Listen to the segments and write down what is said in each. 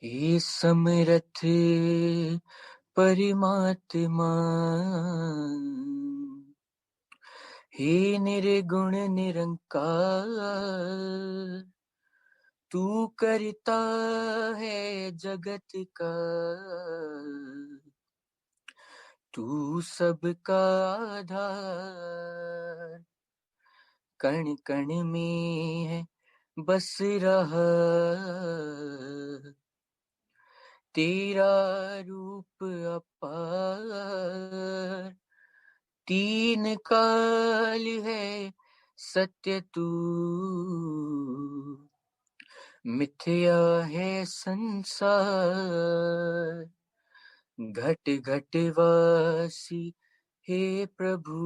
हे समरथ परमात्मा, हे निर्गुण निरंकार, तू करता है जगत का, तू सबका आधार। कण कण में है बस रहा तेरा रूप अपार। तीन काल है सत्य तू, मिथ्या है संसार। घट घट वासी हे प्रभु,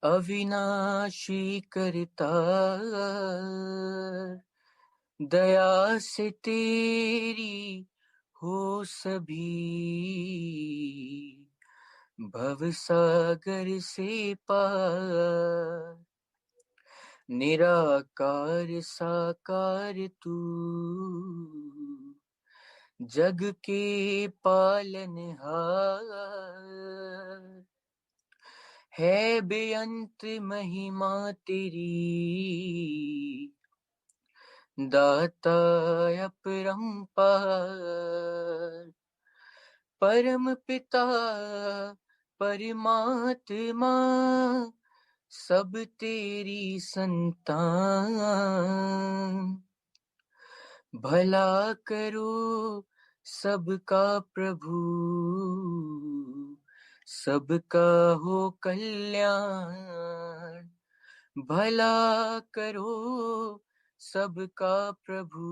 अविनाशी करतार। दया से तेरी हो सभी, भव सागर से पार। निराकार साकार तू, जग के पालनहार। है बेअंत महिमा तेरी, दाता अपरंपार। परम पिता परमात्मा, सब तेरी संतान। भला करो सबका प्रभु, सबका हो कल्याण। भला करो सबका प्रभु,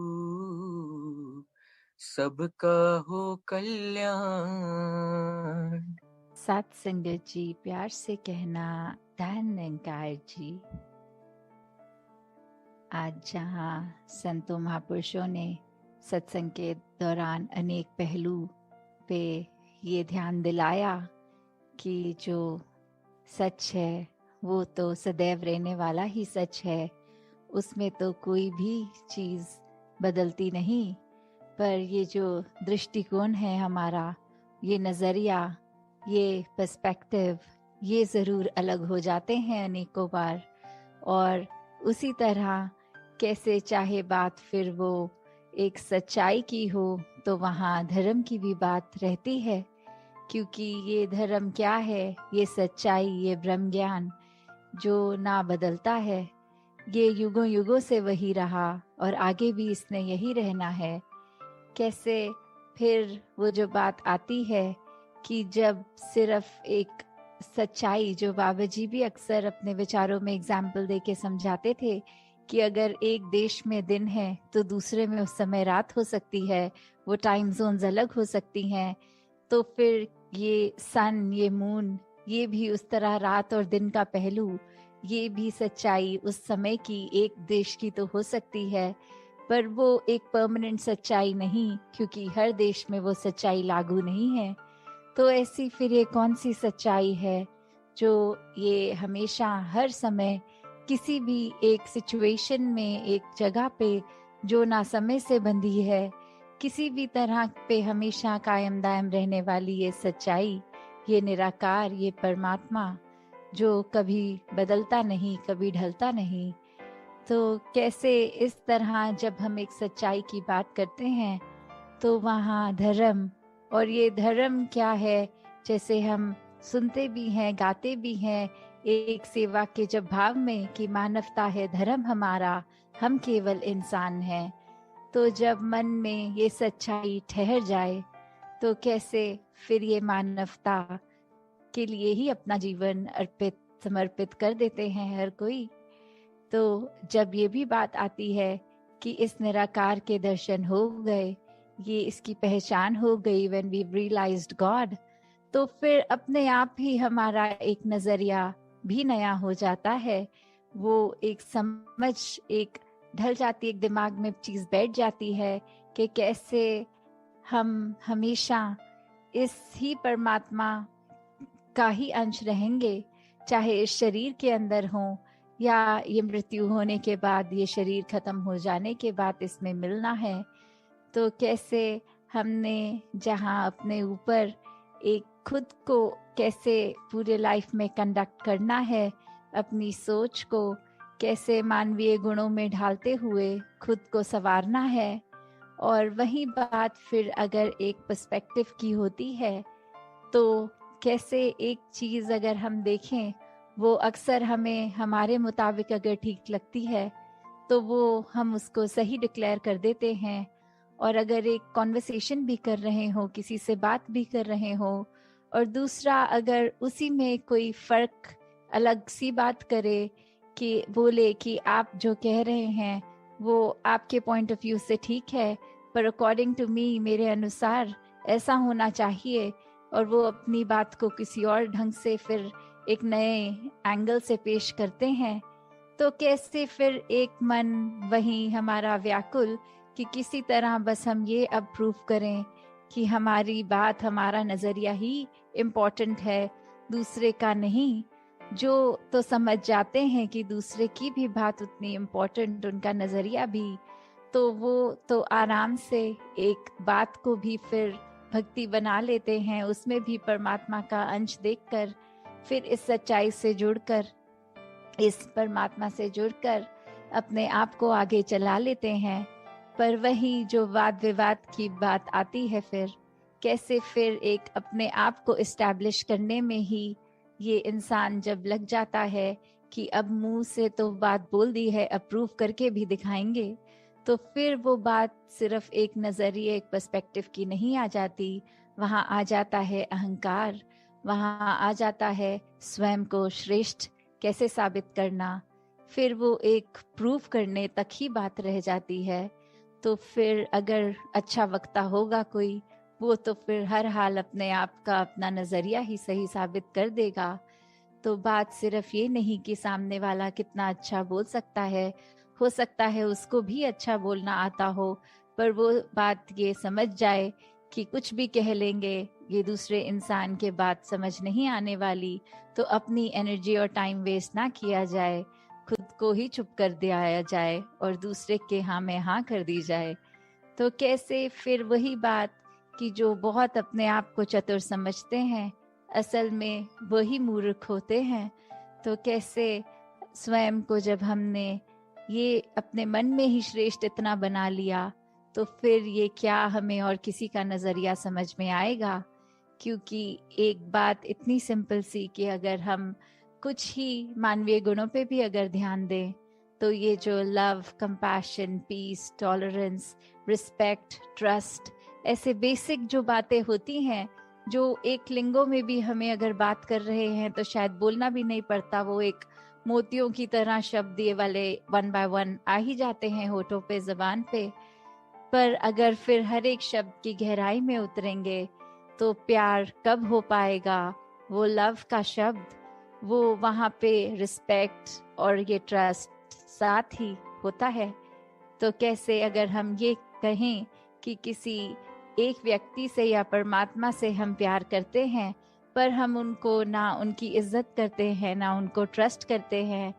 सबका हो कल्याण। सात संगत जी, प्यार से कहना ध्यान निरंकार जी। आज जहाँ संतों महापुरुषों ने सत्संग के दौरान अनेक पहलू पे ये ध्यान दिलाया कि जो सच है वो तो सदैव रहने वाला ही सच है, उसमें तो कोई भी चीज़ बदलती नहीं। पर ये जो दृष्टिकोण है हमारा, ये नज़रिया, ये पर्सपेक्टिव, ये ज़रूर अलग हो जाते हैं अनेकों बार। और उसी तरह कैसे चाहे बात फिर वो एक सच्चाई की हो, तो वहाँ धर्म की भी बात रहती है। क्योंकि ये धर्म क्या है, ये सच्चाई, ये ब्रह्म ज्ञान जो ना बदलता है, ये युगों युगों से वही रहा और आगे भी इसने यही रहना है। कैसे फिर वो जो बात आती है कि जब सिर्फ एक सच्चाई, जो बाबा जी भी अक्सर अपने विचारों में एग्जाम्पल दे के समझाते थे कि अगर एक देश में दिन है तो दूसरे में उस समय रात हो सकती है, वो टाइम जोन्स अलग हो सकती हैं। तो फिर ये सन, ये मून, ये भी उस तरह रात और दिन का पहलू, ये भी सच्चाई उस समय की एक देश की तो हो सकती है, पर वो एक परमानेंट सच्चाई नहीं, क्योंकि हर देश में वो सच्चाई लागू नहीं है। तो ऐसी फिर ये कौन सी सच्चाई है जो ये हमेशा हर समय किसी भी एक सिचुएशन में, एक जगह पे जो ना समय से बंधी है, किसी भी तरह पे हमेशा कायम दायम रहने वाली ये सच्चाई, ये निराकार, ये परमात्मा जो कभी बदलता नहीं, कभी ढलता नहीं। तो कैसे इस तरह जब हम एक सच्चाई की बात करते हैं तो वहाँ धर्म, और ये धर्म क्या है, जैसे हम सुनते भी हैं, गाते भी हैं एक सेवा के जब भाव में कि मानवता है धर्म हमारा, हम केवल इंसान हैं। तो जब मन में ये सच्चाई ठहर जाए तो कैसे फिर ये मानवता के लिए ही अपना जीवन अर्पित, समर्पित कर देते हैं हर कोई। तो जब ये भी बात आती है कि इस निराकार के दर्शन हो गए, ये इसकी पहचान हो गई, when we realized God, तो फिर अपने आप ही हमारा एक नजरिया भी नया हो जाता है। वो एक समझ एक ढल जाती, एक दिमाग में चीज बैठ जाती है कि कैसे हम हमेशा इस ही परमात्मा का ही अंश रहेंगे, चाहे इस शरीर के अंदर हो या ये मृत्यु होने के बाद, ये शरीर खत्म हो जाने के बाद इसमें मिलना है। तो कैसे हमने जहाँ अपने ऊपर एक खुद को कैसे पूरे लाइफ में कंडक्ट करना है, अपनी सोच को कैसे मानवीय गुणों में ढालते हुए खुद को संवारना है। और वही बात फिर अगर एक पर्सपेक्टिव की होती है, तो कैसे एक चीज़ अगर हम देखें, वो अक्सर हमें हमारे मुताबिक अगर ठीक लगती है तो वो हम उसको सही डिक्लेयर कर देते हैं। और अगर एक कॉन्वर्सेशन भी कर रहे हो, किसी से बात भी कर रहे हो, और दूसरा अगर उसी में कोई फ़र्क अलग सी बात करे, कि बोले कि आप जो कह रहे हैं वो आपके पॉइंट ऑफ व्यू से ठीक है, पर अकॉर्डिंग टू मी, मेरे अनुसार ऐसा होना चाहिए, और वो अपनी बात को किसी और ढंग से फिर एक नए एंगल से पेश करते हैं, तो कैसे फिर एक मन वही हमारा व्याकुल कि किसी तरह बस हम ये अब प्रूव करें कि हमारी बात, हमारा नज़रिया ही इम्पोर्टेंट है, दूसरे का नहीं। जो तो समझ जाते हैं कि दूसरे की भी बात उतनी इम्पोर्टेंट, उनका नज़रिया भी, तो वो तो आराम से एक बात को भी फिर भक्ति बना लेते हैं, उसमें भी परमात्मा का अंश देखकर, फिर इस सच्चाई से जुड़कर, इस परमात्मा से जुड़कर अपने आप को आगे चला लेते हैं। पर वही जो वाद विवाद की बात आती है, फिर कैसे फिर एक अपने आप को इस्टेब्लिश करने में ही ये इंसान जब लग जाता है कि अब मुंह से तो बात बोल दी है, अप्रूव करके भी दिखाएंगे, तो फिर वो बात सिर्फ एक नज़रिए, एक पर्सपेक्टिव की नहीं आ जाती, वहाँ आ जाता है अहंकार, वहाँ आ जाता है स्वयं को श्रेष्ठ कैसे साबित करना, फिर वो एक प्रूव करने तक ही बात रह जाती है। तो फिर अगर अच्छा वक्ता होगा कोई, वो तो फिर हर हाल अपने आप का अपना नज़रिया ही सही साबित कर देगा। तो बात सिर्फ ये नहीं कि सामने वाला कितना अच्छा बोल सकता है, हो सकता है उसको भी अच्छा बोलना आता हो, पर वो बात ये समझ जाए कि कुछ भी कह लेंगे, ये दूसरे इंसान के बात समझ नहीं आने वाली, तो अपनी एनर्जी और टाइम वेस्ट ना किया जाए, खुद को ही चुप कर दिया जाए और दूसरे के हाँ में हाँ कर दी जाए। तो कैसे फिर वही बात कि जो बहुत अपने आप को चतुर समझते हैं, असल में वही मूर्ख होते हैं। तो कैसे स्वयं को जब हमने ये अपने मन में ही श्रेष्ठ इतना बना लिया, तो फिर ये क्या हमें और किसी का नज़रिया समझ में आएगा। क्योंकि एक बात इतनी सिंपल सी कि अगर हम कुछ ही मानवीय गुणों पे भी अगर ध्यान दें, तो ये जो love, compassion, peace, tolerance, respect, trust, ऐसे बेसिक जो बातें होती हैं, जो एक लिंगों में भी हमें अगर बात कर रहे हैं तो शायद बोलना भी नहीं पड़ता, वो एक मोतियों की तरह शब्द ये वाले वन बाय वन आ ही जाते हैं होठों पे, जबान पे। पर अगर फिर हर एक शब्द की गहराई में उतरेंगे, तो प्यार कब हो पाएगा, वो लव का शब्द, वो वहाँ पे रिस्पेक्ट और ये ट्रस्ट साथ ही होता है। तो कैसे अगर हम ये कहें कि किसी एक व्यक्ति से या परमात्मा से हम प्यार करते हैं, पर हम उनको ना उनकी इज्जत करते हैं, ना उनको ट्रस्ट करते हैं,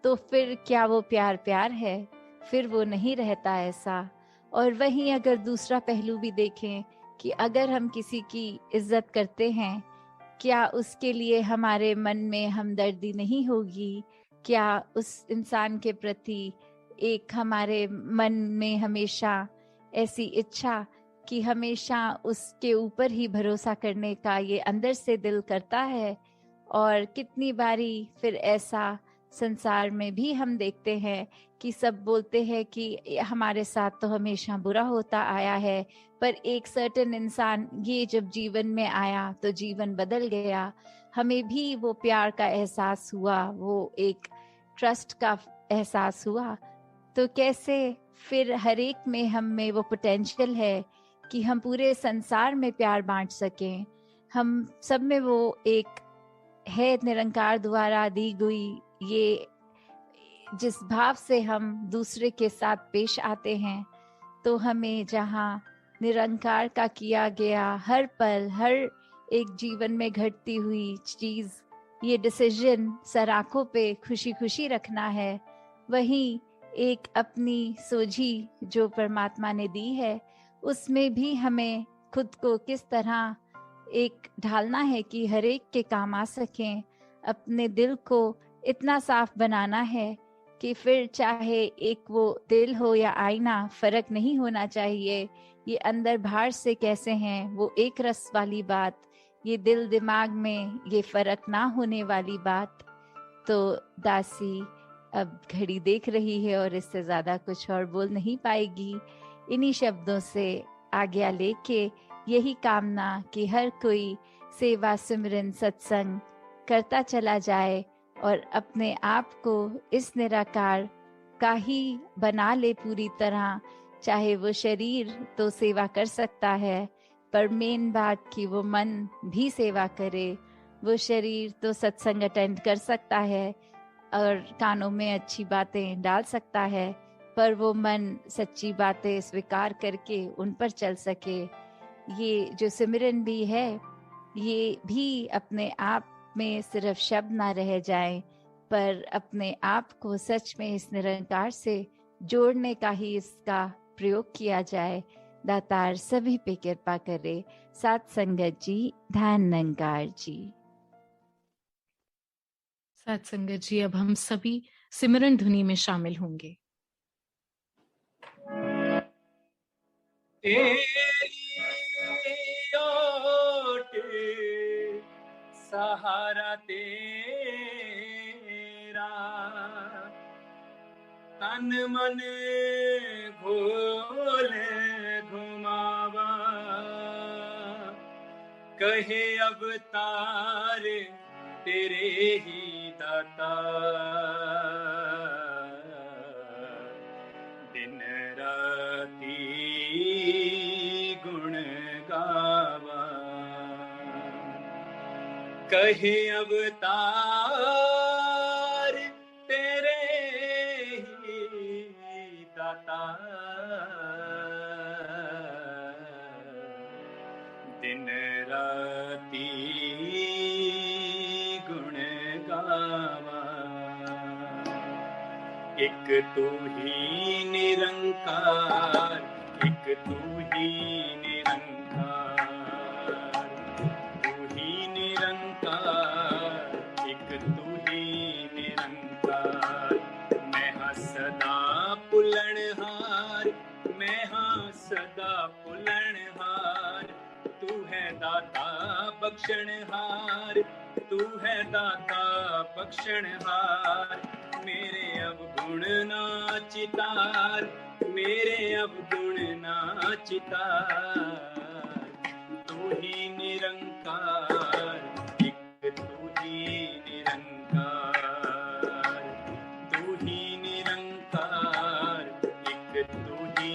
तो फिर क्या वो प्यार प्यार है? फिर वो नहीं रहता ऐसा। और वहीं अगर दूसरा पहलू भी देखें कि अगर हम किसी की इज्जत करते हैं, क्या उसके लिए हमारे मन में हमदर्दी नहीं होगी? क्या उस इंसान के प्रति एक हमारे मन में हमेशा ऐसी इच्छा कि हमेशा उसके ऊपर ही भरोसा करने का ये अंदर से दिल करता है? और कितनी बारी फिर ऐसा संसार में भी हम देखते हैं कि सब बोलते हैं कि हमारे साथ तो हमेशा बुरा होता आया है, पर एक सर्टेन इंसान ये जब जीवन में आया तो जीवन बदल गया, हमें भी वो प्यार का एहसास हुआ, वो एक ट्रस्ट का एहसास हुआ। तो कैसे फिर हर एक में हम में वो पोटेंशियल है कि हम पूरे संसार में प्यार बांट सकें। हम सब में वो एक है निरंकार द्वारा दी गई, ये जिस भाव से हम दूसरे के साथ पेश आते हैं, तो हमें जहाँ निरंकार का किया गया हर पल, हर एक जीवन में घटती हुई चीज ये डिसीजन सर आंखों पे खुशी खुशी रखना है, वहीं एक अपनी सोझी जो परमात्मा ने दी है उसमें भी हमें खुद को किस तरह एक ढालना है कि हर एक के काम आ सकें। अपने दिल को इतना साफ बनाना है कि फिर चाहे एक वो दिल हो या आईना, फर्क नहीं होना चाहिए ये अंदर बाहर से कैसे हैं, वो एक रस वाली बात, ये दिल दिमाग में ये फर्क ना होने वाली बात। तो दासी अब घड़ी देख रही है और इससे ज्यादा कुछ और बोल नहीं पाएगी। इन्हीं शब्दों से आज्ञा लेके यही कामना कि हर कोई सेवा सिमरन सत्संग करता चला जाए और अपने आप को इस निराकार का ही बना ले पूरी तरह। चाहे वो शरीर तो सेवा कर सकता है, पर मेन बात कि वो मन भी सेवा करे। वो शरीर तो सत्संग अटेंड कर सकता है और कानों में अच्छी बातें डाल सकता है, पर वो मन सच्ची बातें स्वीकार करके उन पर चल सके। ये जो सिमरन भी है ये भी अपने आप में सिर्फ शब्द ना रह जाए, पर अपने आप को सच में इस निरंकार से जोड़ने का ही इसका प्रयोग किया जाए। दातार सभी पे कृपा करे। सात संगत जी, ध्यान निरंकार जी। सात संगत जी, अब हम सभी सिमरन धुनी में शामिल होंगे। सहारा तेरा तन मन घोल घुमावा, कहे अवतार तेरे ही दाता, दिन राती गुण गावा, कहे अवतार तेरे ही दाता, दिन राती गुण गावा। एक तू ही निरंकार, एक तू ही निरंकार, तू ही निरंकार, एक तू ही निरंकार। मैं हाँ सदा पुलनहार, मैं हाँ सदा पुलनहार, तू है दाता बख्शनहार, तू है दाता बख्शनहार। मेरे अवगुण ना चितार, मेरे अवगुण ना चितार, तू ही निरंकार, एक तू ही निरंकार, तू ही निरंकार, एक तू ही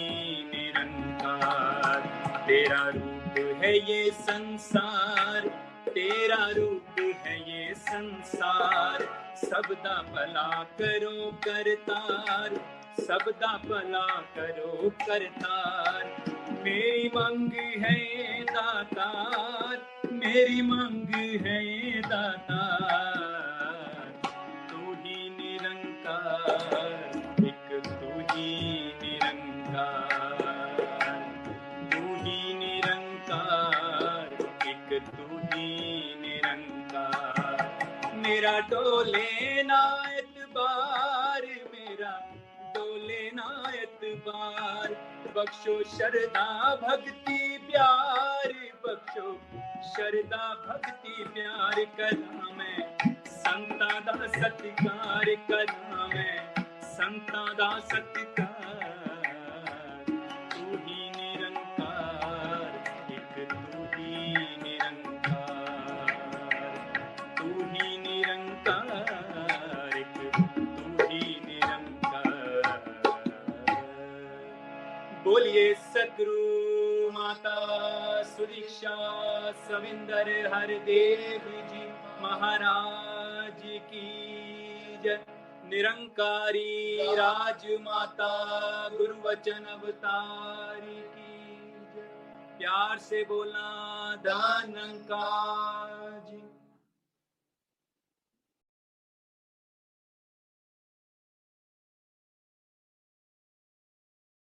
निरंकार। तेरा रूप है ये संसार, तेरा रूप है ये संसार, सबदा भला करो करतार, सबदा भला करो करतार। मेरी मांग है दातार, मेरी मांग है दातार, तू ही निरंकार, एक तू ही निरंकार, तू ही निरंकार, एक तू ही निरंकार। मेरा डोले ना एतबार, मेरा डोले ना एतबार, बख्शो शरदा भक्ति प्यार, बख्शो शरदा भक्ति प्यार। करा मैं संतां दा सत्कार, करा मैं संतां दा सत्कार, तू ही निरंकार, एक तू ही निरंकार, तू ही निरंकार, एक तू ही निरंकार। बोलिए सद्गुरु माता सुदीक्षा सविंदर हरदेव जी महाराज की जय। निरंकारी राजमाता गुरु वचन अवतारी की जय। प्यार से बोला धन निरंकार जी।